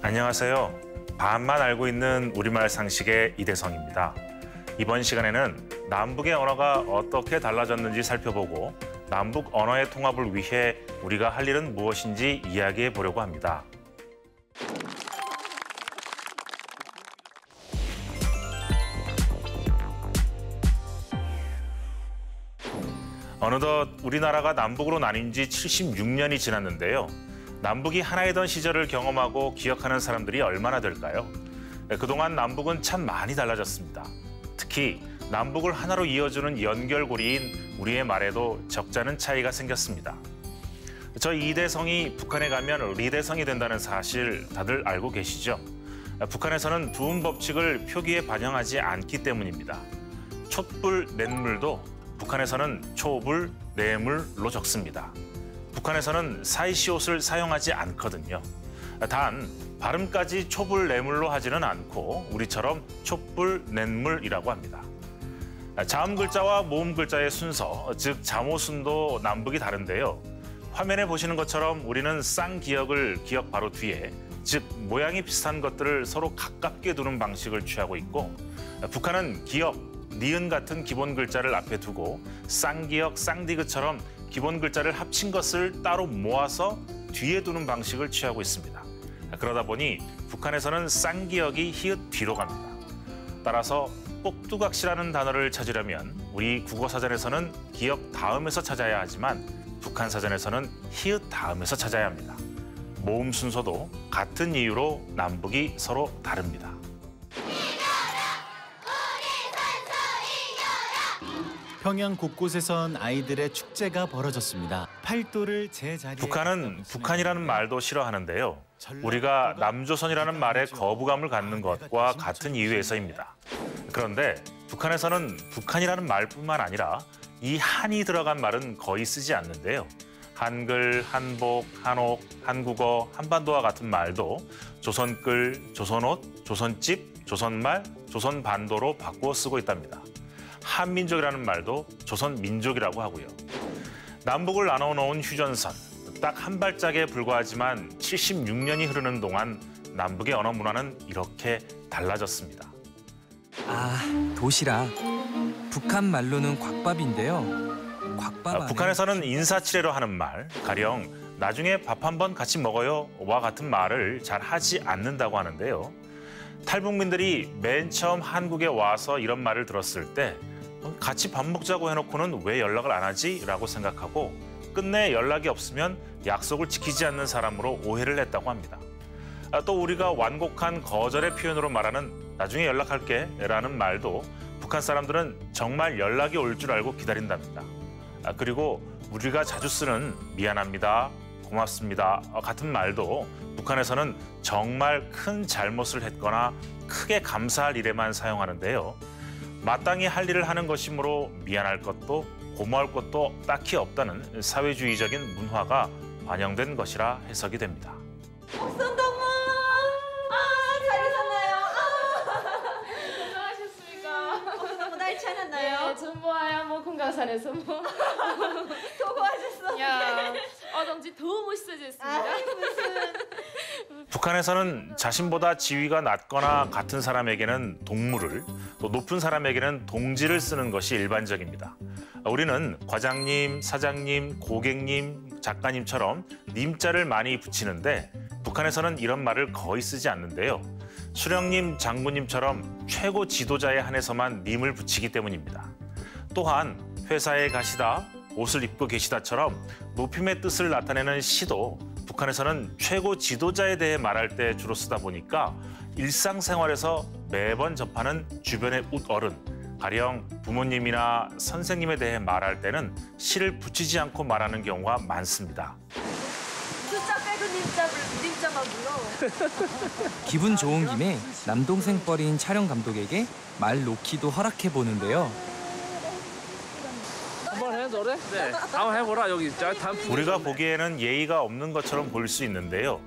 안녕하세요. 반만 알고 있는 우리말 상식의 이대성입니다. 이번 시간에는 남북의 언어가 어떻게 달라졌는지 살펴보고 남북 언어의 통합을 위해 우리가 할 일은 무엇인지 이야기해 보려고 합니다. 어느덧 우리나라가 남북으로 나뉜 지 76년이 지났는데요. 남북이 하나이던 시절을 경험하고 기억하는 사람들이 얼마나 될까요? 그동안 남북은 참 많이 달라졌습니다. 특히 남북을 하나로 이어주는 연결고리인 우리의 말에도 적잖은 차이가 생겼습니다. 저 이대성이 북한에 가면 리대성이 된다는 사실 다들 알고 계시죠? 북한에서는 부음 법칙을 표기에 반영하지 않기 때문입니다. 촛불 냇물도 북한에서는 초불 뇌물로 적습니다. 북한에서는 사이시옷을 사용하지 않거든요. 단 발음까지 초불 뇌물로 하지는 않고 우리처럼 촛불 냇물이라고 합니다. 자음 글자와 모음 글자의 순서, 즉 자모순도 남북이 다른데요. 화면에 보시는 것처럼 우리는 쌍기역을 기역 바로 뒤에, 즉 모양이 비슷한 것들을 서로 가깝게 두는 방식을 취하고 있고, 북한은 기역, 니은 같은 기본 글자를 앞에 두고 쌍기역, 쌍디귿처럼 기본 글자를 합친 것을 따로 모아서 뒤에 두는 방식을 취하고 있습니다. 그러다 보니 북한에서는 쌍기역이 히읗 뒤로 갑니다. 따라서 꼭두각시라는 단어를 찾으려면 우리 국어사전에서는 기역 다음에서 찾아야 하지만 북한 사전에서는 히읗 다음에서 찾아야 합니다. 모음 순서도 같은 이유로 남북이 서로 다릅니다. 평양 곳곳에선 아이들의 축제가 벌어졌습니다. 팔도를 제자리에 북한은 북한이라는 말도 싫어하는데요. 우리가 남조선이라는 말에 거부감을 갖는 것과 같은 이유에서입니다. 그런데 북한에서는 북한이라는 말뿐만 아니라 이 한이 들어간 말은 거의 쓰지 않는데요. 한글, 한복, 한옥, 한국어, 한반도와 같은 말도 조선글, 조선옷, 조선집, 조선말, 조선반도로 바꾸어 쓰고 있답니다. 한민족이라는 말도 조선민족이라고 하고요. 남북을 나눠놓은 휴전선, 딱 한 발짝에 불과하지만 76년이 흐르는 동안 남북의 언어 문화는 이렇게 달라졌습니다. 아, 도시락. 북한 말로는 곽밥인데요. 곽밥 북한에서는 인사치레로 하는 말, 가령 나중에 밥 한번 같이 먹어요 와 같은 말을 잘 하지 않는다고 하는데요. 탈북민들이 맨 처음 한국에 와서 이런 말을 들었을 때 같이 밥 먹자고 해놓고는 왜 연락을 안 하지? 라고 생각하고 끝내 연락이 없으면 약속을 지키지 않는 사람으로 오해를 했다고 합니다. 또 우리가 완곡한 거절의 표현으로 말하는 나중에 연락할게 라는 말도 북한 사람들은 정말 연락이 올 줄 알고 기다린답니다. 그리고 우리가 자주 쓰는 미안합니다, 고맙습니다 같은 말도 북한에서는 정말 큰 잘못을 했거나 크게 감사할 일에만 사용하는데요. 마땅히 할 일을 하는 것이므로 미안할 것도 고마울 것도 딱히 없다는 사회주의적인 문화가 반영된 것이라 해석이 됩니다. 손동무! 잘 계셨나요? 건강하셨습니까? 너무 날치 않았나요? 네, 전부와야 뭐 건강산에서 뭐. 도구하셨어. 야, 어쩐지 더 멋있어졌습니다. 무슨. 북한에서는 자신보다 지위가 낮거나 같은 사람에게는 동무를, 또 높은 사람에게는 동지를 쓰는 것이 일반적입니다. 우리는 과장님, 사장님, 고객님, 작가님처럼 님자를 많이 붙이는데 북한에서는 이런 말을 거의 쓰지 않는데요. 수령님, 장군님처럼 최고 지도자에 한해서만 님을 붙이기 때문입니다. 또한 회사에 가시다, 옷을 입고 계시다처럼 높임의 뜻을 나타내는 시도 북한에서는 최고 지도자에 대해 말할 때 주로 쓰다 보니까 일상생활에서 매번 접하는 주변의 웃어른, 가령 부모님이나 선생님에 대해 말할 때는 시를 붙이지 않고 말하는 경우가 많습니다. 숫자 빼고 님자만 불러. 기분 좋은 김에 남동생 뻘인 촬영 감독에게 말 놓기도 허락해 보는데요. 한번 해, 노래? 네. 한번 해보라, 여기. 우리가 보기에는 예의가 없는 것처럼 보일 수 있는데요.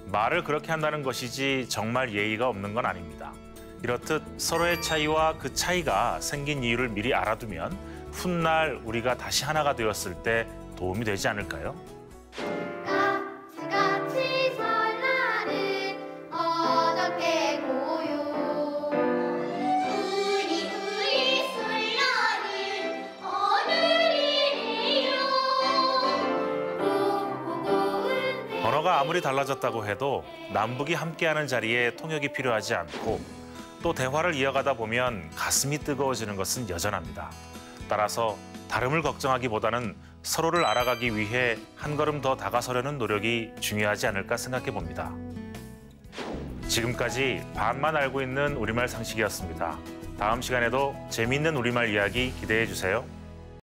말을 그렇게 한다는 것이지 정말 예의가 없는 건 아닙니다. 이렇듯 서로의 차이와 그 차이가 생긴 이유를 미리 알아두면 훗날 우리가 다시 하나가 되었을 때 도움이 되지 않을까요? 같이 설날은 언어가 아무리 달라졌다고 해도 남북이 함께하는 자리에 통역이 필요하지 않고 또 대화를 이어가다 보면 가슴이 뜨거워지는 것은 여전합니다. 따라서 다름을 걱정하기보다는 서로를 알아가기 위해 한 걸음 더 다가서려는 노력이 중요하지 않을까 생각해 봅니다. 지금까지 반만 알고 있는 우리말 상식이었습니다. 다음 시간에도 재미있는 우리말 이야기 기대해 주세요.